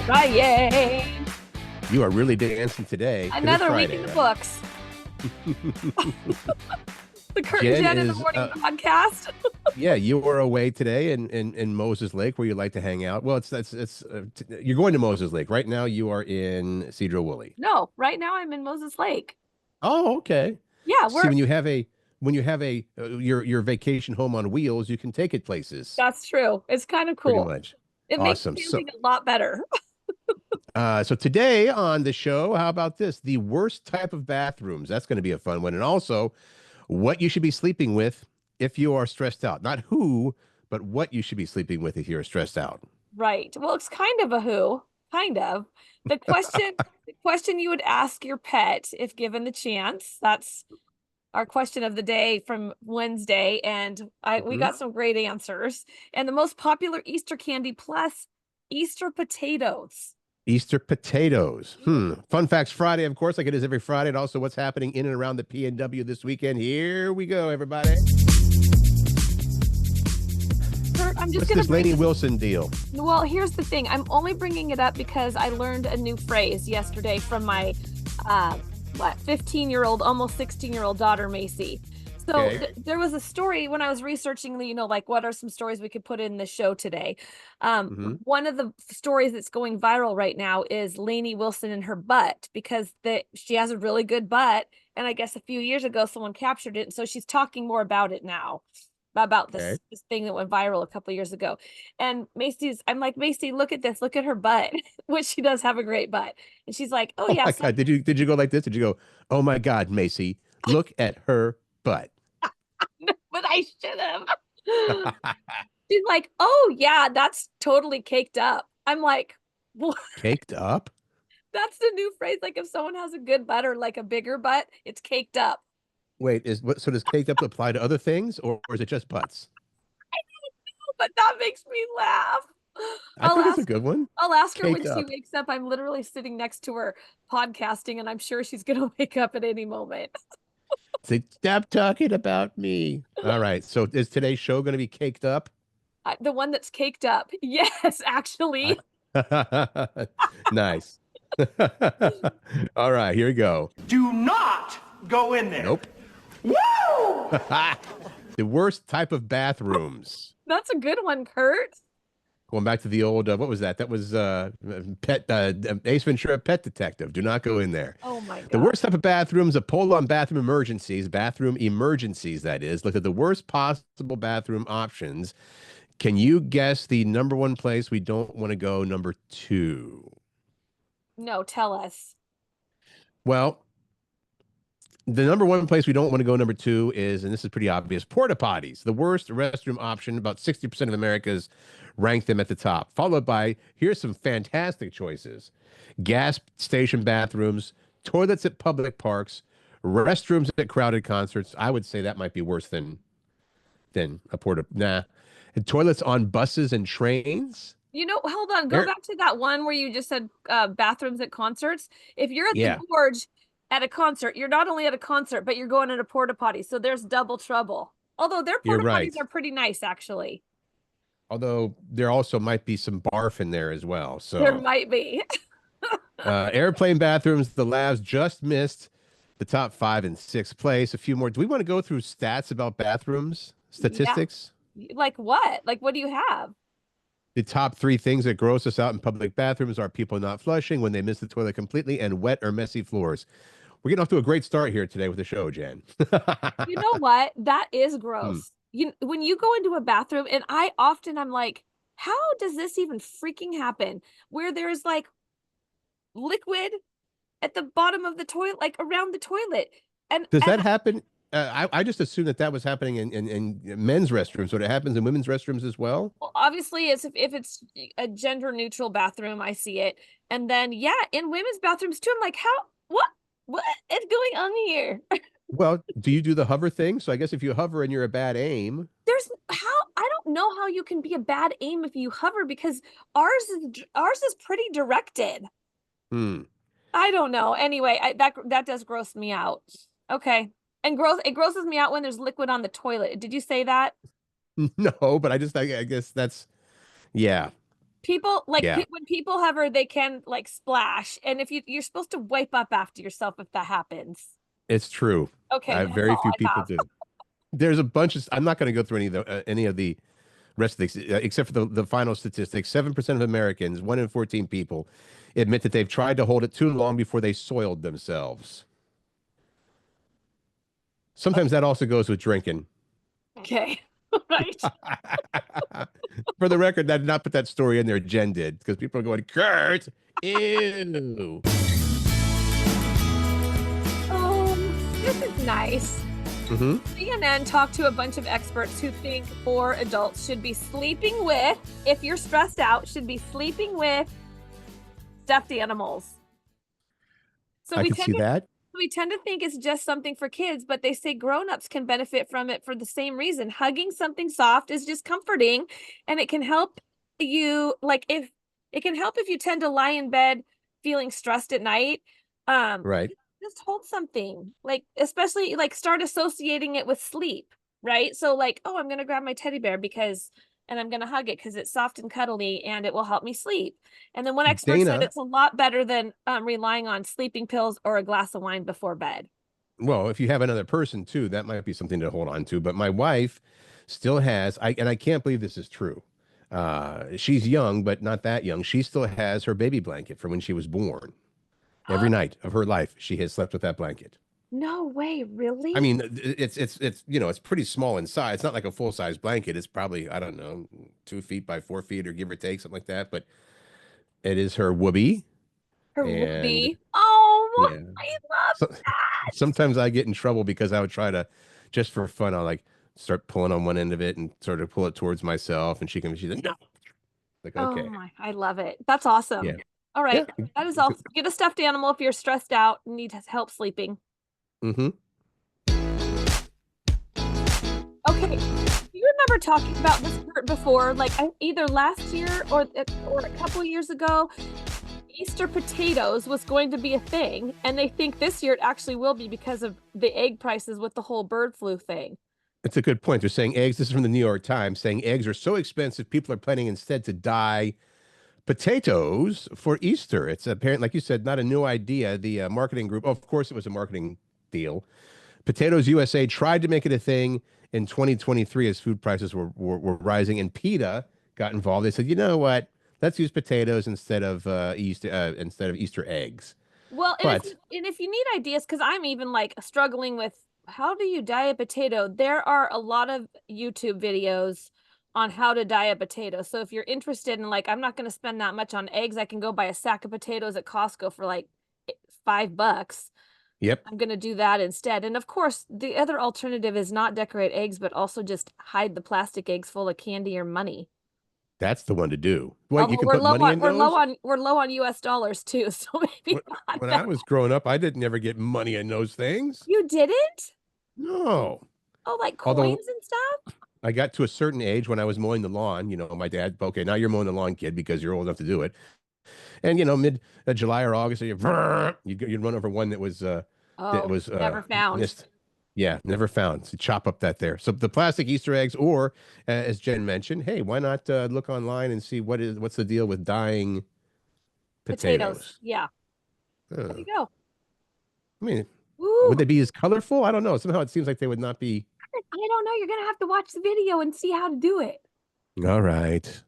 Friday. You are really dancing today. Another week in the books. The Curt and Jen in the morning podcast. Yeah, you were away today in Moses Lake, where you like to hang out. Well, you're going to Moses Lake right now. You are in Cedar Woolley. No, right now I'm in Moses Lake. Oh, okay. Yeah, See, when you have your vacation home on wheels, you can take it places. That's true. It's kind of Pretty cool. much. It Awesome. makes camping a lot better. So today on the show, how about this? The worst type of bathrooms. That's going to be a fun one. And also, what you should be sleeping with if you are stressed out. Not who, but what you should be sleeping with if you're stressed out. Right. Well, it's kind of a who, kind of. The question you would ask your pet if given the chance. That's our question of the day from Wednesday, and we got some great answers. And the most popular Easter candy plus Easter potatoes. Easter potatoes. Fun Facts Friday, of course, like it is every Friday. And also what's happening in and around the PNW this weekend. Here we go, everybody. Curt, I'm just What's this Lainey Wilson deal? Well, here's the thing. I'm only bringing it up because I learned a new phrase yesterday from my 15-year-old, almost 16-year-old daughter, Macy. So there was a story when I was researching, like what are some stories we could put in the show today. One of the stories that's going viral right now is Lainey Wilson and her butt, because she has a really good butt. And I guess a few years ago, someone captured it. And so she's talking more about it now, about this thing that went viral a couple of years ago. And I'm like, Macy, look at this, look at her butt, which she does have a great butt. And she's like, oh yeah. God. Did you go like this? Did you go, oh my God, Macy, look at her butt? But I should have. She's like, oh yeah, that's totally caked up. I'm like, what? Caked up? That's the new phrase. Like if someone has a good butt or like a bigger butt, it's caked up. Wait, so does caked up apply to other things, or is it just butts? I don't know, but that makes me laugh. I think it's a good one. I'll ask her when she wakes up. I'm literally sitting next to her podcasting, and I'm sure she's going to wake up at any moment. Say, stop talking about me. All right. So is today's show going to be caked up? The one that's caked up. Yes, actually. Nice. All right, here we go. Do not go in there. Nope. Woo! The worst type of bathrooms. That's a good one, Curt. Going back to the old, what was that? That was Ace Ventura, Pet Detective. Do not go in there. Oh my God. The worst type of bathrooms, a poll on bathroom emergencies, that is. Look at the worst possible bathroom options. Can you guess the number one place we don't want to go, number two? No, tell us. Well, the number one place we don't want to go, number two, is, and this is pretty obvious, porta potties. The worst restroom option. About 60% of Americans rank them at the top, followed by, here's some fantastic choices: gas station bathrooms, toilets at public parks, restrooms at crowded concerts. I would say that might be worse than a porta. Nah. And toilets on buses and trains. Hold on. Go back to that one where you just said bathrooms at concerts. If you're at the Gorge at a concert, you're not only at a concert, but you're going at a porta potty. So there's double trouble. Although their porta potties are pretty nice, actually. Although there also might be some barf in there as well. So there might be. Airplane bathrooms, the Lavs just missed the top 5 and 6th place. A few more. Do we want to go through stats about bathrooms? Statistics? Yeah. Like what? Like what do you have? The top 3 things that gross us out in public bathrooms are people not flushing, when they miss the toilet completely, and wet or messy floors. We're getting off to a great start here today with the show, Jen. You know what? That is gross. When you go into a bathroom, and I'm like, how does this even freaking happen? Where there's like liquid at the bottom of the toilet, like around the toilet. And does that happen? I just assumed that was happening in men's restrooms. So it happens in women's restrooms as well? Well, obviously, if it's a gender neutral bathroom, I see it. And then, in women's bathrooms too. I'm like, what is going on here? Well, do you do the hover thing? So I guess if you hover and you're a bad aim. I don't know how you can be a bad aim if you hover, because ours is pretty directed. I don't know. Anyway, that does gross me out. Okay. And it grosses me out when there's liquid on the toilet. Did you say that? No, but I guess that's, yeah. People like Yeah, when people hover, they can like splash, and if you're supposed to wipe up after yourself if that happens. it's true. Okay, that's Very all few I people have. do. There's a bunch of. I'm not going to go through any of the rest of the except for the final statistics. 7% of Americans, 1 in 14 people, admit that they've tried to hold it too long before they soiled themselves. Sometimes that also goes with drinking. Okay, right. For the record, I did not put that story in there. Jen did because people are going, Curt, ew. This is nice. CNN talked to a bunch of experts who think more adults should be sleeping with, if you're stressed out, should be sleeping with stuffed animals. So I can see that. we tend to think it's just something for kids, but they say grown-ups can benefit from it for the same reason. Hugging something soft is just comforting, and it can help you, like if it can help if you tend to lie in bed feeling stressed at night. Right. Just hold something, like especially like start associating it with sleep, right? So like, oh, I'm gonna grab my teddy bear and I'm gonna hug it because it's soft and cuddly and it will help me sleep. And then one expert said Dana, it's a lot better than relying on sleeping pills or a glass of wine before bed. well, if you have another person too, that might be something to hold on to. But my wife still has, and I can't believe this is true. She's young, but not that young. She still has her baby blanket from when she was born. Every night of her life, she has slept with that blanket. No way, really? I mean, it's it's pretty small in size. It's not like a full size blanket. It's probably, I don't know, 2 feet by 4 feet or give or take something like that. But it is her whoopee, Her and whoopee. Oh, yeah. I love So, that. sometimes I get in trouble because I would try to, just for fun, I'll like start pulling on one end of it and sort of pull it towards myself, and she's like, no, like Oh okay, my, I love it. That's awesome. yeah, All yeah, right. That is all. Get a stuffed animal if you're stressed out and need help sleeping. mm-hmm. Okay. Do you remember talking about this before? Like either last year or a couple years ago, Easter potatoes was going to be a thing, and they think this year it actually will be because of the egg prices with the whole bird flu thing. It's a good point. They're saying eggs. This is from the New York Times, saying eggs are so expensive, people are planning instead to dye potatoes for Easter. It's apparent, like you said, not a new idea. The marketing group, of course, it was a marketing deal. Potatoes USA tried to make it a thing in 2023 as food prices were rising, and PETA got involved. They said, you know what? Let's use potatoes instead of Easter eggs. Well, But and if you need ideas, because I'm even like struggling with how do you dye a potato? There are a lot of YouTube videos on how to dye a potato. So if you're interested in like, I'm not going to spend that much on eggs, I can go buy a sack of potatoes at Costco for like $5. yep, I'm going to do that instead. And of course, the other alternative is not decorate eggs, but also just hide the plastic eggs full of candy or money. that's the one to do. What, you Although can put money in those? we're low on US dollars too, so maybe not When I that. was growing up, I didn't ever get money in those things. You didn't? No. Oh, like Although coins and stuff? I got to a certain age when I was mowing the lawn, my dad, okay, now you're mowing the lawn, kid, because you're old enough to do it. And mid July or August, you'd run over one that was Oh, never found. missed. Yeah, never found. So chop up that there. So the plastic Easter eggs, or as Jen mentioned, hey, why not look online and see what's the deal with dyeing potatoes? Yeah. Huh. There you go. I mean, Ooh, would they be as colorful? I don't know. Somehow it seems like they would not be. I don't know. You're gonna have to watch the video and see how to do it. All right.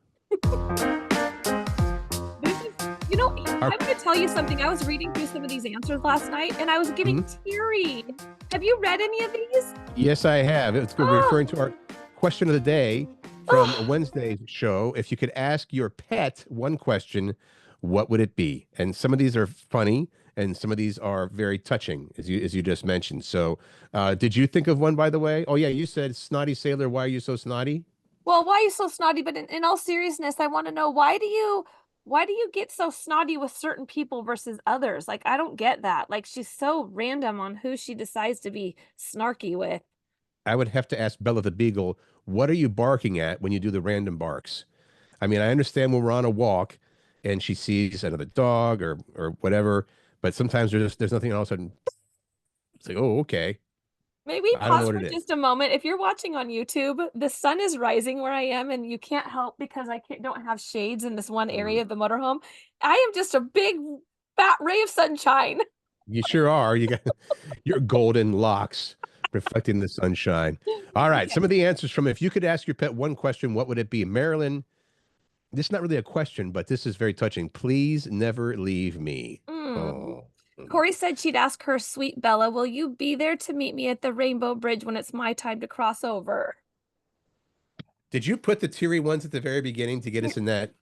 I'm gonna tell you something. I was reading through some of these answers last night and I was getting teary. Have you read any of these? Yes, I have. It's good. We're referring to our question of the day from Wednesday's show. If you could ask your pet one question, what would it be? And some of these are funny and some of these are very touching, as you just mentioned. So did you think of one, by the way? Oh, yeah, you said snotty sailor. Why are you so snotty? Well, why are you so snotty? But in all seriousness, I want to know why do you get so snotty with certain people versus others? Like, I don't get that. Like, she's so random on who she decides to be snarky with. I would have to ask Bella the Beagle, what are you barking at when you do the random barks? I mean, I understand when we're on a walk and she sees another dog or whatever, but sometimes there's nothing, and all of a sudden it's like, oh, okay. Maybe I don't know pause what for it is. just a moment. If you're watching on YouTube, the sun is rising where I am, and you can't help because don't have shades in this one area of the motorhome. I am just a big fat ray of sunshine. You sure are. You got your golden locks reflecting the sunshine. All right. Some of the answers from if you could ask your pet one question, what would it be? Marilyn, this is not really a question, but this is very touching. Please never leave me. Oh. Corey said she'd ask her, sweet Bella, will you be there to meet me at the Rainbow Bridge when it's my time to cross over? Did you put the teary ones at the very beginning to get us in that?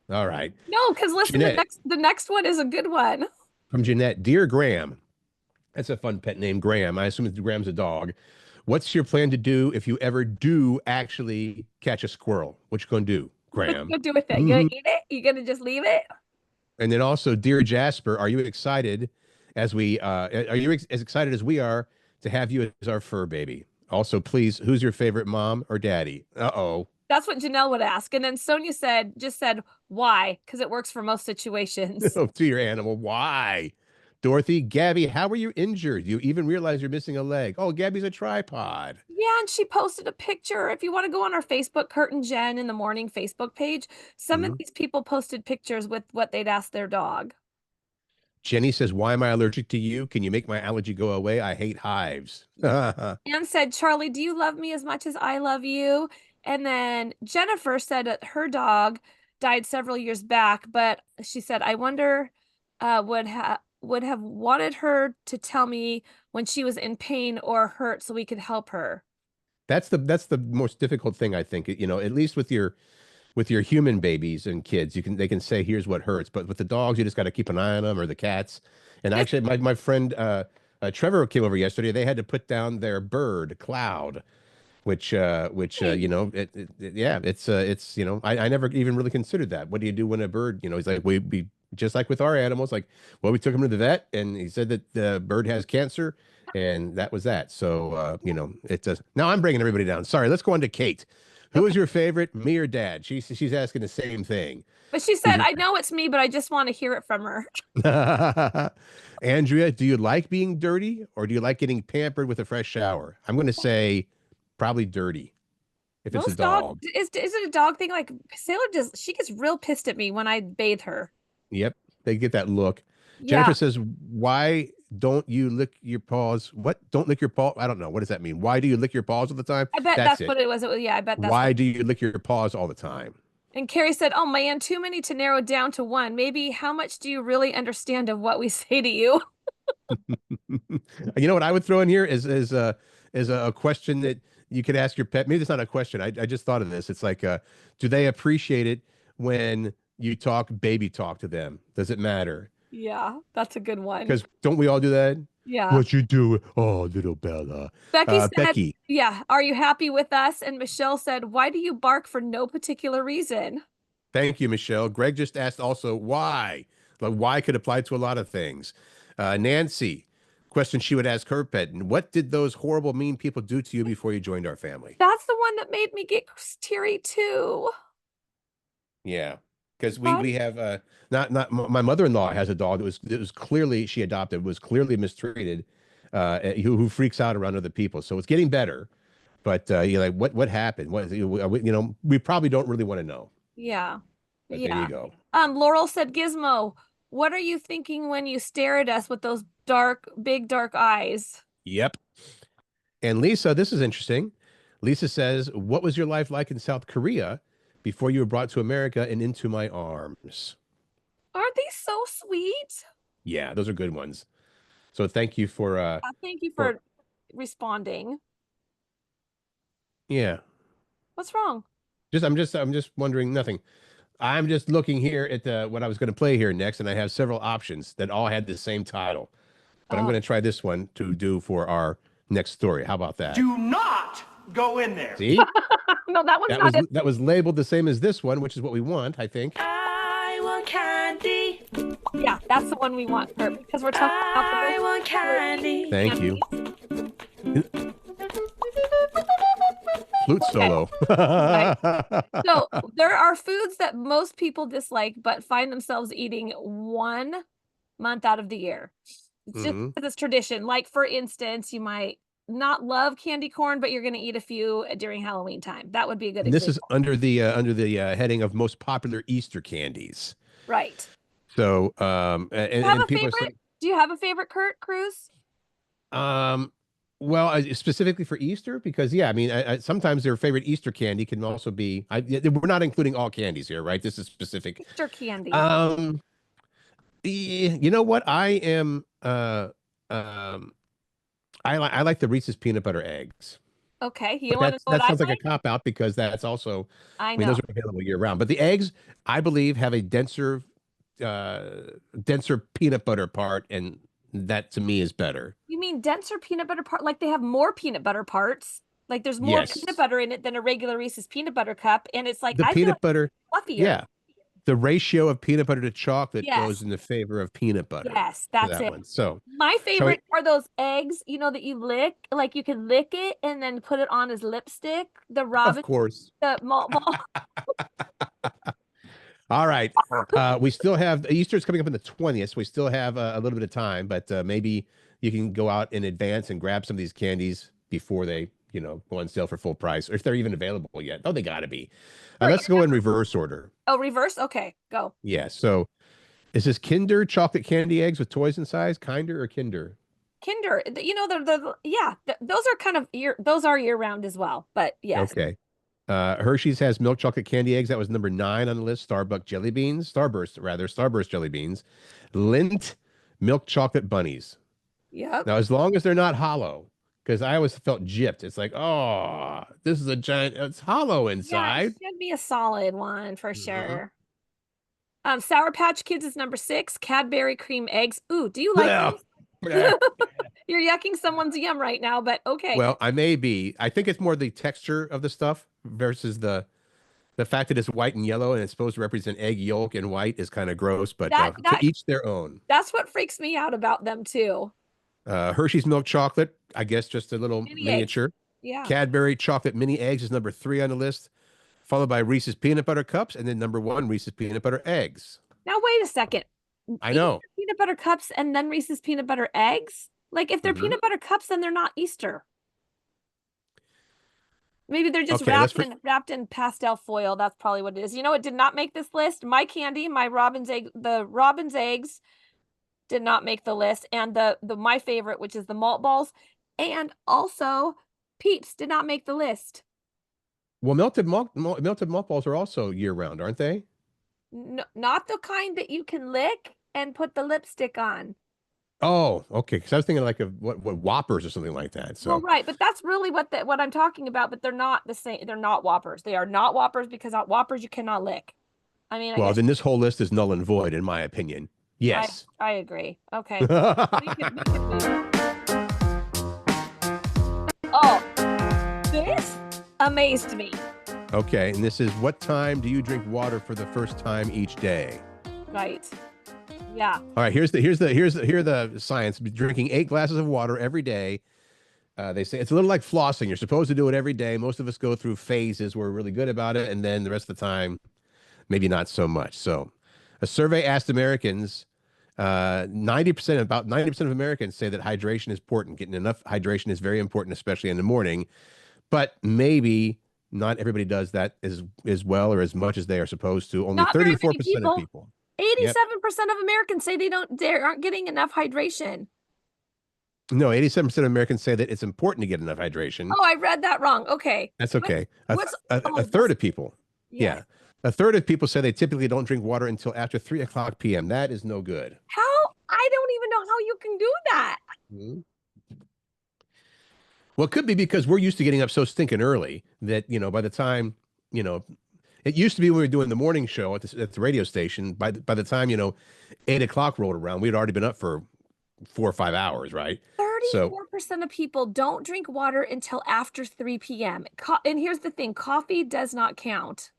All right. No, because listen, Jeanette, the next one is a good one. from Jeanette, dear Graham. That's a fun pet name, Graham. I assume Graham's a dog. What's your plan to do if you ever do actually catch a squirrel? What you gonna do, Graham? What you gonna do with it? You gonna eat it? You gonna just leave it? And then also, dear Jasper, are you excited as as excited as we are to have you as our fur baby? Also, please, who's your favorite mom or daddy? Uh-oh. That's what Janelle would ask. And then Sonia said, why? Because it works for most situations. To your animal. Why? Dorothy, Gabby, how were you injured? You even realize you're missing a leg. Oh, Gabby's a tripod. Yeah, and she posted a picture. If you want to go on our Facebook, Curt and Jen in the morning Facebook page, some of these people posted pictures with what they'd asked their dog. Jeni says, why am I allergic to you? Can you make my allergy go away? I hate hives. Anne said, Charlie, do you love me as much as I love you? And then Jennifer said that her dog died several years back, but she said, I wonder would have wanted her to tell me when she was in pain or hurt so we could help her. That's the most difficult thing, I think. You know, at least with your human babies and kids, they can say, here's what hurts. But with the dogs, you just got to keep an eye on them, or the cats. And actually, my friend Trevor came over yesterday. They had to put down their bird, Cloud, which you know, it's you know, I never even really considered that. What do you do when a bird, you know, he's like, we just like with our animals, like, well, we took him to the vet and he said that the bird has cancer, and that was that. So you know, it does. Now I'm bringing everybody down. Sorry, let's go on to Kate. Who is your favorite, me or dad? She's asking the same thing. But she said, I know it's me, but I just want to hear it from her. Andrea, do you like being dirty or do you like getting pampered with a fresh shower? I'm going to say probably dirty if it's a dog. Is it a dog thing? Like Sailor she gets real pissed at me when I bathe her. Yep. They get that look. Yeah. Jennifer says, why don't you lick your paws? What? Don't lick your paw? I don't know. What does that mean? Why do you lick your paws all the time? I bet that's what it was. Yeah, I bet that's why do you lick your paws all the time? And Carrie said, oh man, too many to narrow down to one. Maybe how much do you really understand of what we say to you? You know what I would throw in here is a question that you could ask your pet. Maybe it's not a question. I just thought of this. It's like, do they appreciate it when you talk baby talk to them? Does it matter? Yeah, that's a good one. Because don't we all do that? Yeah. What you do? Oh, little Bella. Becky said, Becky. Yeah, are you happy with us? And Michelle said, why do you bark for no particular reason? Thank you, Michelle. Greg just asked also why. Like, why could apply to a lot of things. Nancy, question she would ask her pet. What did those horrible, mean people do to you before you joined our family? That's the one that made me get teary too. Yeah. Because we have not my mother-in-law has a dog that was clearly she adopted, was clearly mistreated, who freaks out around other people. So it's getting better, but you're like, what happened? What, you know, we probably don't really want to know. Yeah. But there you go. Laurel said, Gizmo, what are you thinking when you stare at us with those big dark eyes? Yep. And Lisa, this is interesting. Lisa says, what was your life like in South Korea before you were brought to America and into my arms? Aren't they so sweet? Yeah, those are good ones. So thank you for responding. Yeah. What's wrong? I'm just wondering, nothing. I'm just looking here at what I was going to play here next, and I have several options that all had the same title. But I'm going to try this one to do for our next story. How about that? Do not go in there. See? No, that one's not it. That was labeled the same as this one, which is what we want, I think. I want candy. Yeah, that's the one we want, because we're talking about the I want candy. Thank you. Flute solo. Right. So there are foods that most people dislike, but find themselves eating 1 month out of the year. It's just because it's tradition. Like, for instance, you might not love candy corn, but you're going to eat a few during Halloween time. That would be a good And this example. is under the heading of most popular Easter candies. Right. So, and people are saying, do you have a favorite, Curt Cruz? Well, specifically for Easter, because yeah, I mean, sometimes their favorite Easter candy can also be. We're not including all candies here, right? This is specific. Easter candy. You know what? I am. I like the Reese's peanut butter eggs. Okay, you But want to know what that I sounds like a like? cop out because that's also. I I mean, those know. are available year round. But the eggs, I believe, have a denser peanut butter part, and that to me is better. You mean denser peanut butter part? Like they have more peanut butter parts. Like there's more Yes. peanut butter in it than a regular Reese's peanut butter cup, and it's like The I feel peanut butter, fluffier. yeah. The ratio of peanut butter to chocolate Yes. goes in the favor of peanut butter. Yes, that's it. One. So my favorite are those eggs, that you lick, like you can lick it and then put it on as lipstick. The Robin, of course. the malt. All right. We still have Easter's coming up on the 20th. So we still have a little bit of time, but maybe you can go out in advance and grab some of these candies before they, go on sale for full price, or if they're even available yet. Oh, they got to be. Let's go in reverse order. Oh, reverse? Okay, go. Yeah. So is this Kinder chocolate candy eggs with toys inside? Kinder or Kinder? Kinder. Those are kind of those are year round as well, but yes. Okay. Hershey's has milk chocolate candy eggs. That was number 9 on the list. Starburst jelly beans. Lindt milk chocolate bunnies. Yep. Now, as long as they're not hollow, because I always felt gypped. It's like, oh, this is it's hollow inside. Yeah, it should be a solid one for sure. Sour Patch Kids is number 6. Cadbury cream eggs. Ooh, do you like those? You're yucking someone's yum right now, but okay. Well, I may be. I think it's more the texture of the stuff versus the fact that it's white and yellow and it's supposed to represent egg yolk and white is kind of gross, but to each their own. That's what freaks me out about them too. Hershey's milk chocolate, I guess just a little miniature. Eggs. Yeah. Cadbury chocolate mini eggs is number 3 on the list, followed by Reese's peanut butter cups, and then number 1, Reese's peanut butter eggs. Now, wait a second. I know. Peanut butter cups and then Reese's peanut butter eggs? Like if they're peanut butter cups, then they're not Easter. Maybe they're just wrapped in pastel foil. That's probably what it is. It did not make this list. My candy, the Robin's eggs did not make the list. And the my favorite, which is the malt balls, and also Peeps did not make the list. Well, melted malt balls are also year round, aren't they? No, not the kind that you can lick and put the lipstick on. Oh, okay. Because I was thinking like what Whoppers or something like that. So right, but that's really what I'm talking about. But they're not the same. They're not Whoppers. They are not Whoppers because Whoppers you cannot lick. I mean, then this whole list is null and void in my opinion. Yes, I agree. Okay. we can move. Oh, this amazed me. Okay, and this is what time do you drink water for the first time each day? Right. Yeah. All right. Here the science. Drinking 8 glasses of water every day. They say it's a little like flossing. You're supposed to do it every day. Most of us go through phases where we're really good about it, and then the rest of the time, maybe not so much. So, a survey asked Americans. 90% of Americans say that hydration is important. Getting enough hydration is very important, especially in the morning. But maybe not everybody does that as well or as much as they are supposed to. Only 34% of people. 87% of Americans say they aren't getting enough hydration. No, 87% of Americans say that it's important to get enough hydration. Oh, I read that wrong. Okay. That's okay. A third of people. Yeah. A third of people say they typically don't drink water until after 3:00 p.m. That is no good. How? I don't even know how you can do that. Well, it could be because we're used to getting up so stinking early that, by the time, it used to be when we were doing the morning show at the radio station. By the time, 8:00 rolled around, we'd already been up for 4 or 5 hours, right? 34% of people don't drink water until after 3 p.m. And here's the thing, coffee does not count.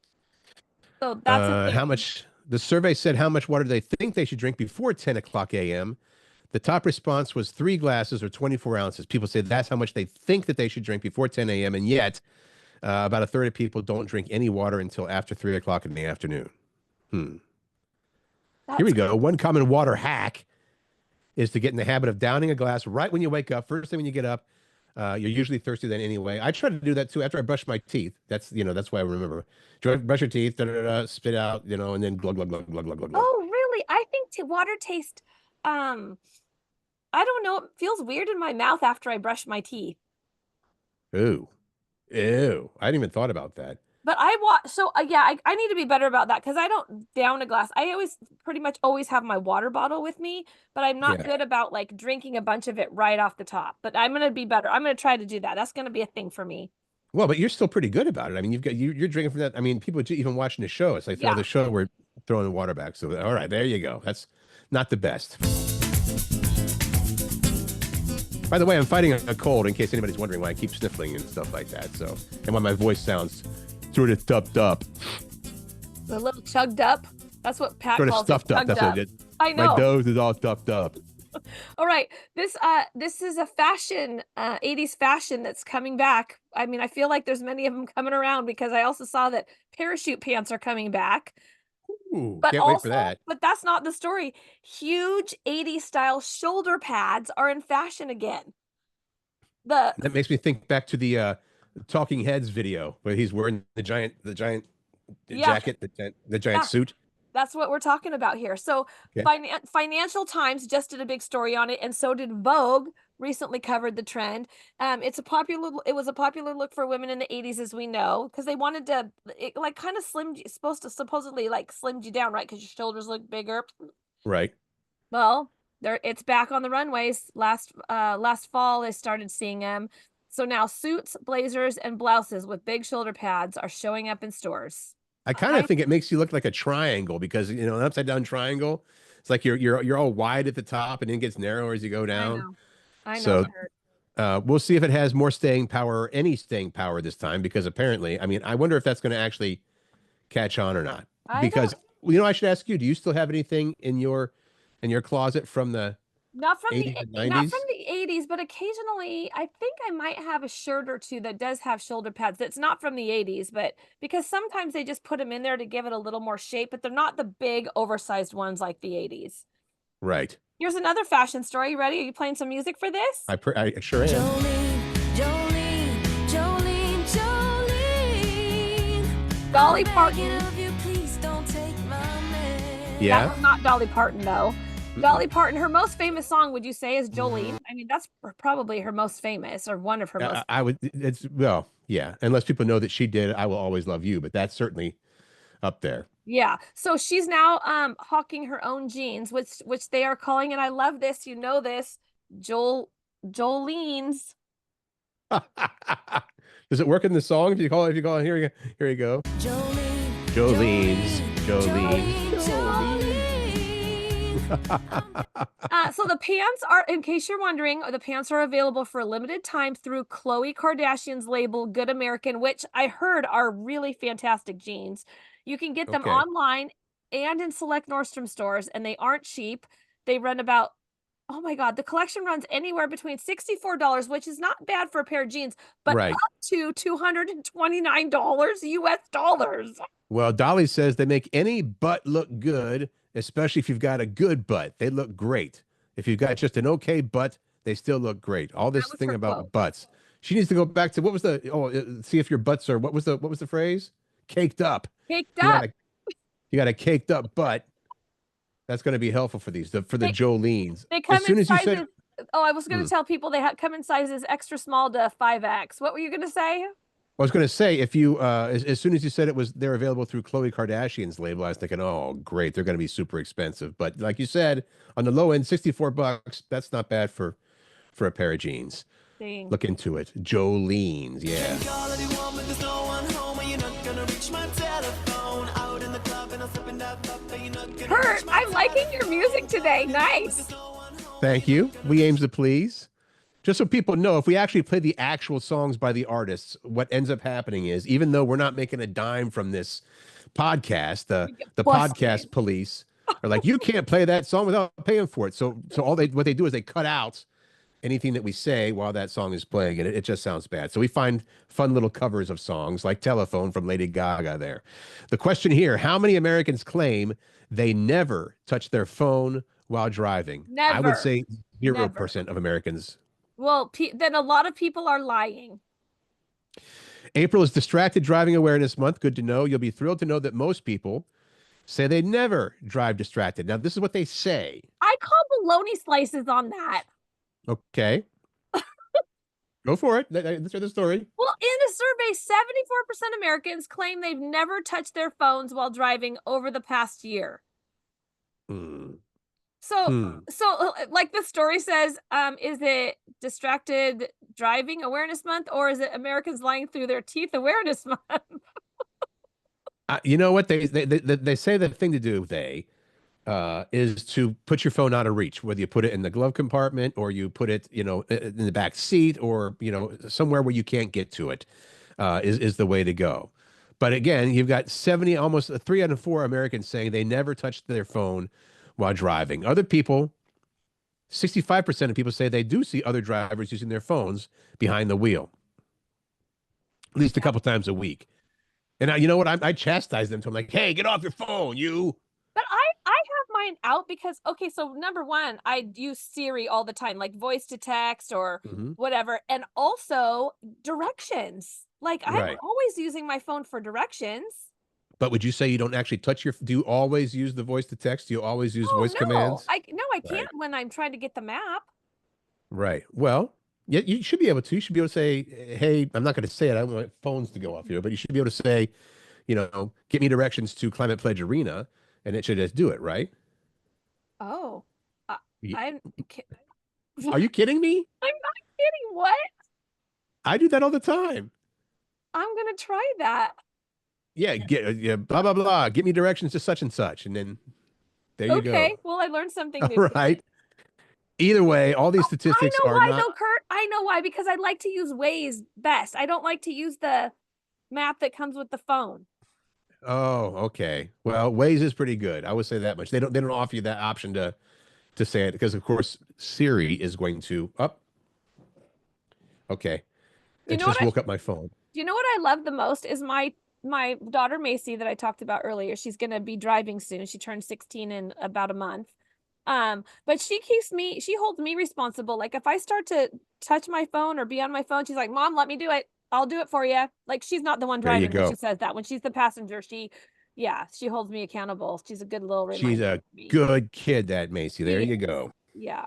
So that's how much the survey said how much water they think they should drink before 10:00 a.m. The top response was 3 glasses or 24 ounces. People say that's how much they think that they should drink before 10 a.m. And yet about a third of people don't drink any water until after 3:00 in the afternoon. Here we go. One common water hack is to get in the habit of downing a glass right when you wake up. First thing when you get up, You're usually thirsty then anyway. I try to do that too after I brush my teeth. That's why I remember. Brush your teeth, spit out, and then glug, glug, glug, glug, glug, glug, glug. Oh, really? I think water taste, I don't know. It feels weird in my mouth after I brush my teeth. Ooh. Ew. I hadn't even thought about that. But I need to be better about that because I don't down a glass. I pretty much always have my water bottle with me, but I'm not good about like drinking a bunch of it right off the top. But I'm gonna be better. I'm gonna try to do that. That's gonna be a thing for me. Well, but you're still pretty good about it. I mean, you're drinking from that. I mean, people even watching the show. It's like throughout the show we're throwing the water back. So all right, there you go. That's not the best. By the way, I'm fighting a cold in case anybody's wondering why I keep sniffling and stuff like that. So, and why my voice sounds sort of stuffed up. A little chugged up. That's what Pat sort of calls stuffed it, up. That's what it is. I know. My nose is all stuffed up. All right. This is a fashion 80s fashion that's coming back. I mean, I feel like there's many of them coming around because I also saw that parachute pants are coming back. Ooh, can't wait for that. But that's not the story. Huge 80s style shoulder pads are in fashion again. That makes me think back to the Talking Heads video where he's wearing the giant jacket, the giant suit. That's what we're talking about here. So Financial Times just did a big story on it, and so did Vogue recently covered the trend. It was a popular look for women in the 80s, as we know, because they wanted to kind of supposedly like slimmed you down, right? Because your shoulders look bigger. Right. Well, it's back on the runways. Last fall they started seeing them. So now suits, blazers, and blouses with big shoulder pads are showing up in stores. I kind of think it makes you look like a triangle because an upside down triangle. It's like you're all wide at the top and then it gets narrower as you go down. I know. So we'll see if it has more staying power or any staying power this time because apparently, I mean, I wonder if that's going to actually catch on or not. Because I should ask you, do you still have anything in your closet from the not from 80s and 90s? Not from the 80s, but occasionally I think I might have a shirt or two that does have shoulder pads that's not from the 80s, but because sometimes they just put them in there to give it a little more shape, but they're not the big oversized ones like the 80s. Right. Here's another fashion story. You ready? Are you playing some music for this? I sure am. Jolene. Dolly Parton. Yeah. That was not Dolly Parton, though. Dolly Parton, her most famous song, would you say, is Jolene? I mean, that's probably her most famous or one of her most. Yeah. Unless people know that she did I Will Always Love You, but that's certainly up there. Yeah. So she's now hawking her own jeans, which they are calling, and I love this, this, Joleans. Does it work in the song? If you call it, here you go. Joleans. So the pants are, in case you're wondering, the pants are available for a limited time through Khloe Kardashian's label Good American, which I heard are really fantastic jeans. You can get them online and in select Nordstrom stores, and they aren't cheap. They run about, oh my God, the collection runs anywhere between $64, which is not bad for a pair of jeans, but up to $229 US dollars. Well, Dolly says they make any butt look good, especially if you've got a good butt. They look great. If you've got just an okay butt, they still look great. All this thing about butts. She needs to go back to see if your butts are, what was the phrase? Caked up. Caked up. You got a caked up butt. That's going to be helpful for the Joleans. They come in sizes. I was going to tell people they come in sizes extra small to 5X. What were you going to say? I was going to say, if you, as soon as you said they're available through Khloe Kardashian's label, I was thinking, oh, great, they're going to be super expensive. But like you said, on the low end, $64, that's not bad for a pair of jeans. Dang. Look into it. Joleans, yeah. Curt, I'm liking your music today. Nice. Thank you. We aim to please. Just so people know, if we actually play the actual songs by the artists, what ends up happening is, even though we're not making a dime from this podcast, the podcast police are like, you can't play that song without paying for it. So what they do is they cut out anything that we say while that song is playing, and it just sounds bad. So we find fun little covers of songs like Telephone from Lady Gaga there. The question here, how many Americans claim they never touch their phone while driving? Never. I would say 0% of Americans Well, then a lot of people are lying. April is Distracted Driving Awareness Month. Good to know. You'll be thrilled to know that most people say they never drive distracted. Now, this is what they say. I call bologna slices on that. Okay. Go for it. Let's hear the story. Well, in a survey, 74% Americans claim they've never touched their phones while driving over the past year. So, like the story says, is it Distracted Driving Awareness Month, or is it Americans Lying Through Their Teeth Awareness Month? You know what? They say the thing to do, is to put your phone out of reach, whether you put it in the glove compartment or you put it, in the back seat or, somewhere where you can't get to it, is the way to go. But again, you've got almost 3 out of 4 Americans saying they never touched their phone while driving. Other people, 65% of people say they do see other drivers using their phones behind the wheel, at least a couple times a week. And you know what? I chastise them. I'm like, hey, get off your phone, you. But I have mine out because, okay, so number one, I use Siri all the time, like voice to text or whatever. And also directions. Like I'm always using my phone for directions. But would you say you don't actually touch do you always use the voice to text? Do you always use voice commands? I can't when I'm trying to get the map. Right. Well, yeah, you should be able to. You should be able to say, hey, I'm not going to say it. I don't want phones to go off here, but you should be able to say, get me directions to Climate Pledge Arena, and it should just do it, right? Oh, Are you kidding me? I'm not kidding. What? I do that all the time. I'm going to try that. Yeah, blah, blah, blah. Get me directions to such and such. And then there you go. Okay, well, I learned something new. All right. Either way, all these statistics I know why, though, Kurt. I know why, because I like to use Waze best. I don't like to use the map that comes with the phone. Oh, okay. Well, Waze is pretty good. I would say that much. They don't offer you that option to say it because, of course, Siri is going to up. Okay. It just woke up my phone. Do you know what I love the most is my daughter Macy that I talked about earlier. She's going to be driving soon. She turned 16 in about a month. But she holds me responsible. Like if I start to touch my phone or be on my phone, she's like, Mom, let me do it. I'll do it for you. Like she's not the one driving. She says that when she's the passenger, she holds me accountable. She's a good little reminder. She's a good kid, that Macy. There you go. Yeah.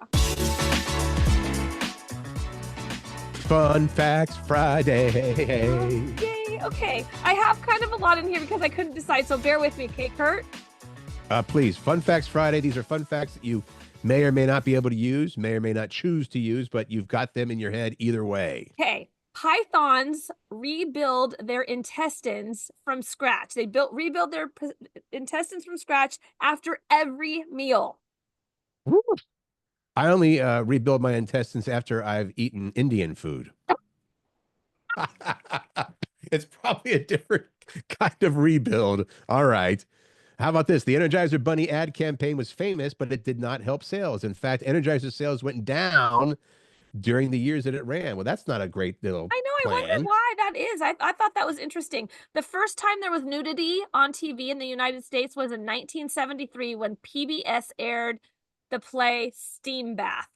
Fun Facts Friday. Yay. Okay. I have kind of a lot in here because I couldn't decide. So bear with me, okay, Kurt? Please. Fun Facts Friday. These are fun facts that you may or may not be able to use, may or may not choose to use, but you've got them in your head either way. Okay. Pythons rebuild their intestines from scratch. They rebuild their intestines from scratch after every meal. Woo. I only rebuild my intestines after I've eaten Indian food. It's probably a different kind of rebuild. All right. How about this? The Energizer Bunny ad campaign was famous, but it did not help sales. In fact, Energizer sales went down during the years that it ran. Well, that's not a great little I wondered why that is. I thought that was interesting. The first time there was nudity on TV in the United States was in 1973 when PBS aired the play Steam Bath.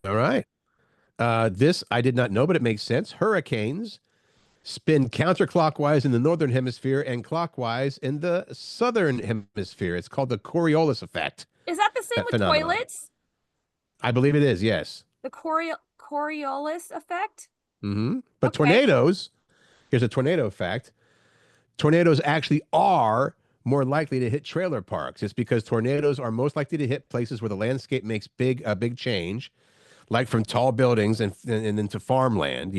All right. This I did not know, but it makes sense. Hurricanes spin counterclockwise in the northern hemisphere and clockwise in the southern hemisphere. It's called the Coriolis effect. Is that the same with toilets? I believe it is, yes. The Coriolis effect? Mm-hmm. But tornadoes, here's a tornado fact. Tornadoes actually are more likely to hit trailer parks. It's because tornadoes are most likely to hit places where the landscape makes a big change, like from tall buildings and into farmland,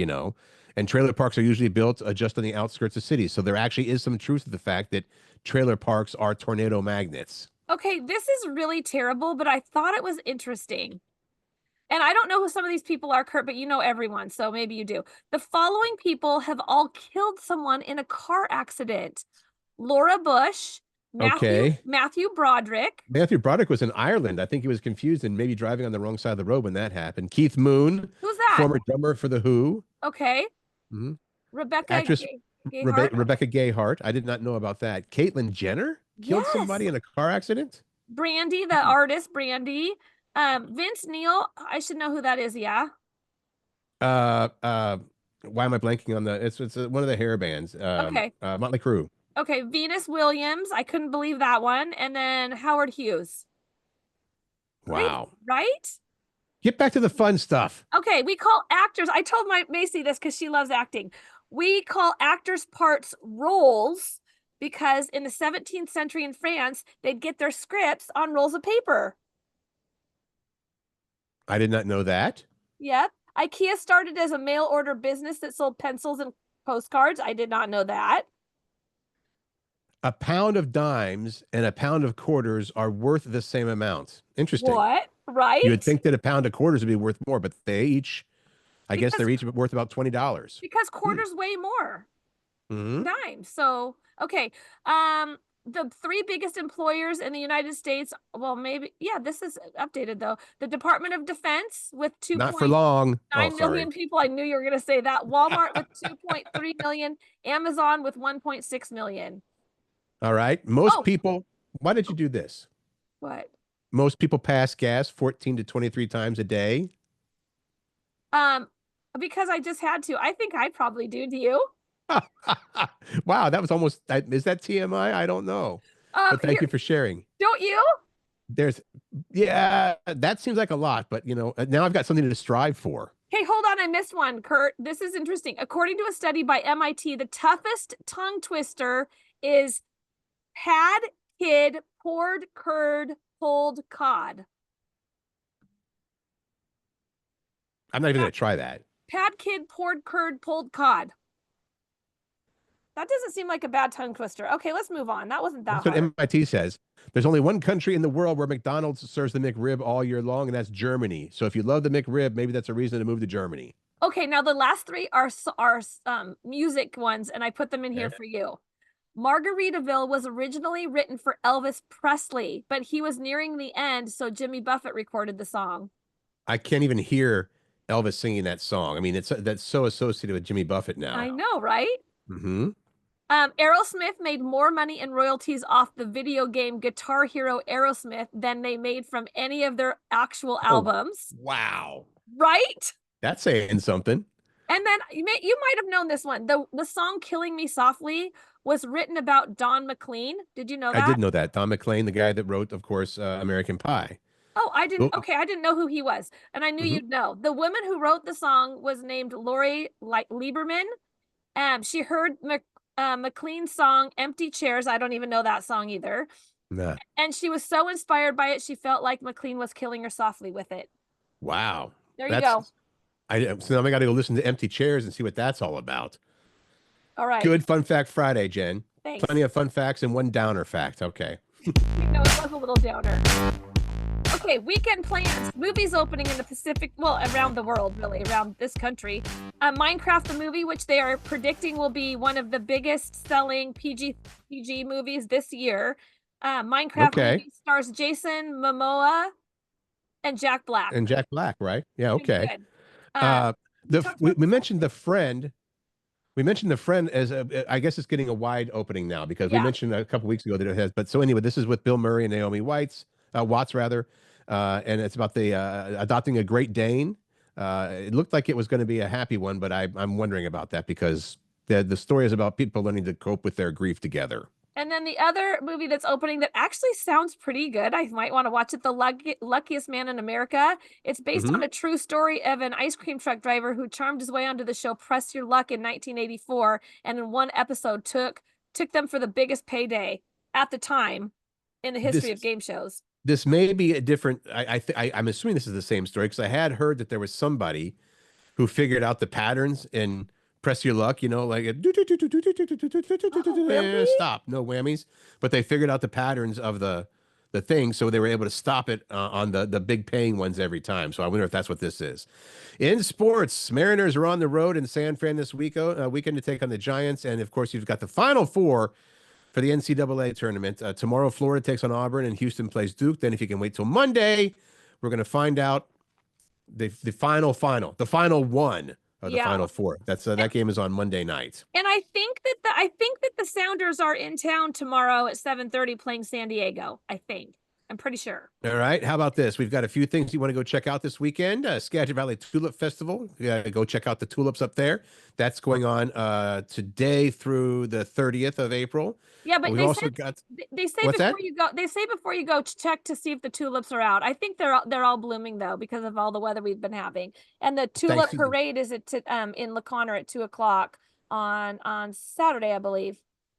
and trailer parks are usually built just on the outskirts of cities. So there actually is some truth to the fact that trailer parks are tornado magnets. Okay, this is really terrible, but I thought it was interesting. And I don't know who some of these people are, Kurt, but you know everyone, so maybe you do. The following people have all killed someone in a car accident. Laura Bush, Matthew Broderick. Matthew Broderick was in Ireland. I think he was confused and maybe driving on the wrong side of the road when that happened. Keith Moon. Who's that? Former drummer for The Who. Okay. Mm-hmm. Rebecca Gayheart. I did not know about that. Caitlyn Jenner killed somebody in a car accident? Brandy, the artist, Brandy. Vince Neil, I should know who that is, yeah. Uh, uh, why am I blanking on the? It's one of the hair bands. Okay. Motley Crue. Okay, Venus Williams. I couldn't believe that one. And then Howard Hughes. Crazy, Wow. right? Get back to the fun stuff. Okay, we call actors. I told my Macy this because she loves acting. We call actors' parts roles because in the 17th century in France, they'd get their scripts on rolls of paper. I did not know that. Yep. IKEA started as a mail order business that sold pencils and postcards. I did not know that. A pound of dimes and a pound of quarters are worth the same amount. Interesting. What? Right? You would think that a pound of quarters would be worth more, but they each, I guess they're each worth about $20. Because quarters weigh more Mm-hmm. dimes. So, okay. The three biggest employers in the United States, well, maybe, yeah, this is updated though. The Department of Defense with Not for long. 9 million people. I knew you were going to say that. Walmart with 2.3 million, Amazon with 1.6 million. All right. Most people, why did you do this? What? Most people pass gas 14 to 23 times a day. Because I just had to. I think I probably do. Do you? Wow, that was almost, is that TMI? I don't know. But thank you for sharing. Don't you? Yeah, that seems like a lot, but now I've got something to strive for. Hey, hold on. I missed one, Curt. This is interesting. According to a study by MIT, the toughest tongue twister is pad, kid, poured, curd, pulled cod. I'm not even going to try that. Pad, kid, poured, curd, pulled cod. That doesn't seem like a bad tongue twister. Okay, let's move on. That wasn't that hard. That's what MIT says. There's only one country in the world where McDonald's serves the McRib all year long, and that's Germany. So if you love the McRib, maybe that's a reason to move to Germany. Okay, now the last three are music ones, and I put them in here for you. Margaritaville was originally written for Elvis Presley, but he was nearing the end, so Jimmy Buffett recorded the song. I can't even hear Elvis singing that song. I mean, that's so associated with Jimmy Buffett now. I know, right? Mm-hmm. Aerosmith made more money in royalties off the video game Guitar Hero Aerosmith than they made from any of their actual albums. Wow. Right? That's saying something. And then you might have known this one. The song Killing Me Softly was written about Don McLean. Did you know that? I did know that. Don McLean, the guy that wrote, of course, American Pie. Oh, I didn't. Okay, I didn't know who he was. And I knew you'd know. The woman who wrote the song was named Lori Lieberman. She heard McLean's song Empty Chairs. I don't even know that song either. Nah. And she was so inspired by it, she felt like McLean was killing her softly with it. Wow. There you go. So now I got to go listen to Empty Chairs and see what that's all about. All right. Good Fun Fact Friday, Jen. Thanks. Plenty of fun facts and one downer fact. Okay. No, it was a little downer. Okay, weekend plans. Movies opening in the Pacific, well, around the world, really, around this country. Minecraft the movie, which they are predicting will be one of the biggest selling PG movies this year. Minecraft movie stars Jason Momoa and Jack Black. And Jack Black, right? Yeah, okay. We mentioned The Friend. We mentioned The Friend as I guess it's getting a wide opening now because we mentioned a couple weeks ago that it has. But so anyway, this is with Bill Murray and Naomi Watts, and it's about the adopting a Great Dane. It looked like it was going to be a happy one, but I'm wondering about that because the story is about people learning to cope with their grief together. And then the other movie that's opening that actually sounds pretty good, I might want to watch it, The Luckiest Man in America. It's based on a true story of an ice cream truck driver who charmed his way onto the show Press Your Luck in 1984, and in one episode took them for the biggest payday at the time in the history of game shows. This may be a different, I'm assuming this is the same story because I had heard that there was somebody who figured out the patterns in Press Your Luck, like stop, no whammies. But they figured out the patterns of the thing, so they were able to stop it on the big paying ones every time. So I wonder if that's what this is. In sports, Mariners are on the road in San Fran this weekend to take on the Giants. And of course, you've got the Final Four for the NCAA tournament. Tomorrow, Florida takes on Auburn and Houston plays Duke. Then if you can wait till Monday, we're going to find out the final one. The Final Four. That's that game is on Monday night. And I think that the Sounders are in town tomorrow at 7:30 playing San Diego. I I'm pretty sure. All right. How about this? We've got a few things you want to go check out this weekend. Skagit Valley Tulip Festival. Go check out the tulips up there. That's going on today through the 30th of April. Yeah, but we've also got. They say What's before that? you go. They say before you go to check to see if the tulips are out. I think they're all blooming though because of all the weather we've been having. And the tulip parade is in LaConner at 2:00 on Saturday, I believe.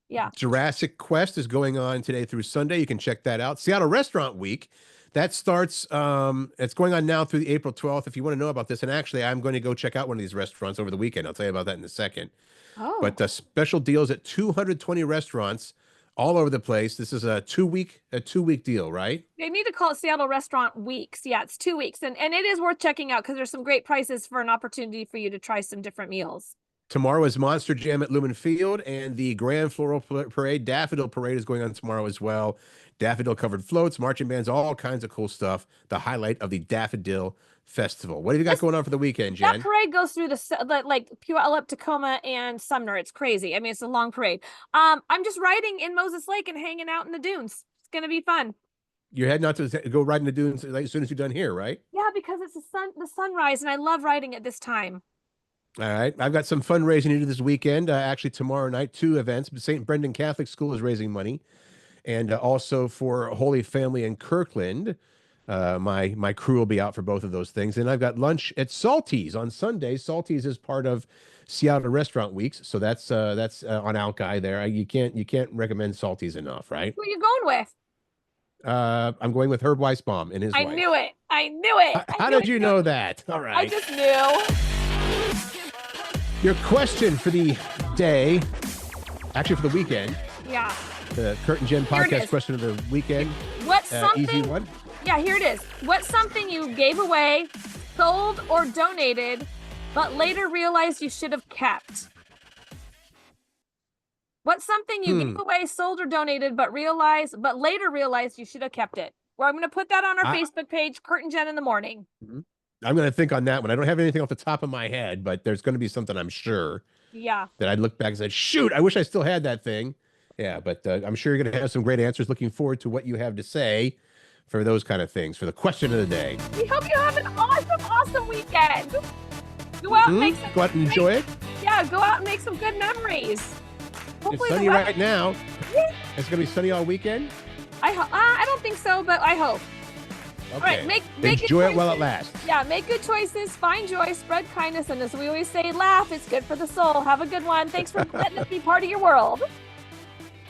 Yeah. Jurassic Quest is going on today through Sunday. You can check that out. Seattle Restaurant Week. That starts, it's going on now through the April 12th. If you want to know about this, and actually I'm going to go check out one of these restaurants over the weekend. I'll tell you about that in a second. Oh. But special deals at 220 restaurants all over the place. This is a two-week deal, right? They need to call it Seattle Restaurant Weeks. Yeah, it's 2 weeks. And it is worth checking out because there's some great prices for an opportunity for you to try some different meals. Tomorrow is Monster Jam at Lumen Field, and the Grand Floral Parade, Daffodil Parade, is going on tomorrow as well. Daffodil covered floats, marching bands, all kinds of cool stuff. The highlight of the Daffodil Festival. What have you got going on for the weekend, Jen? That parade goes through like Puyallup, Tacoma, and Sumner. It's crazy. I mean, it's a long parade. I'm just riding in Moses Lake and hanging out in the dunes. It's gonna be fun. You're heading out to go ride in the dunes as soon as you're done here, right? Yeah, because it's the sunrise, and I love riding at this time. All right. I've got some fundraising to do this weekend. Actually, tomorrow night, 2 events. St. Brendan Catholic School is raising money. And also for Holy Family in Kirkland. My crew will be out for both of those things. And I've got lunch at Salty's on Sunday. Salty's is part of Seattle Restaurant Weeks. So that's on Alki there. You can't recommend Salty's enough, right? Who are you going with? I'm going with Herb Weisbaum and his wife. I knew it. How did you know that? All right. I just knew. Your question for the day, actually for the weekend. Yeah. The Curt and Jen podcast question of the weekend. What's something? Easy one. Yeah, here it is. What's something you gave away, sold, or donated, but later realized you should have kept? What's something you gave away, sold, or donated, but later realized you should have kept it? Well, I'm going to put that on our Facebook page, Curt and Jen in the morning. I'm going to think on that one. I don't have anything off the top of my head, but there's going to be something, I'm sure. Yeah. That I'd look back and say, shoot, I wish I still had that thing. Yeah, but I'm sure you're going to have some great answers. Looking forward to what you have to say for those kind of things, for the question of the day. We hope you have an awesome weekend. Go out and make some. Go out and enjoy it. Yeah, go out and make some good memories. Hopefully it's sunny right now. Yeah. It's going to be sunny all weekend? I don't think so, but I hope. Okay. All right, make enjoy it while it lasts. Yeah, make good choices, find joy, spread kindness, and as we always say, laugh. It's good for the soul. Have a good one. Thanks for letting us be part of your world.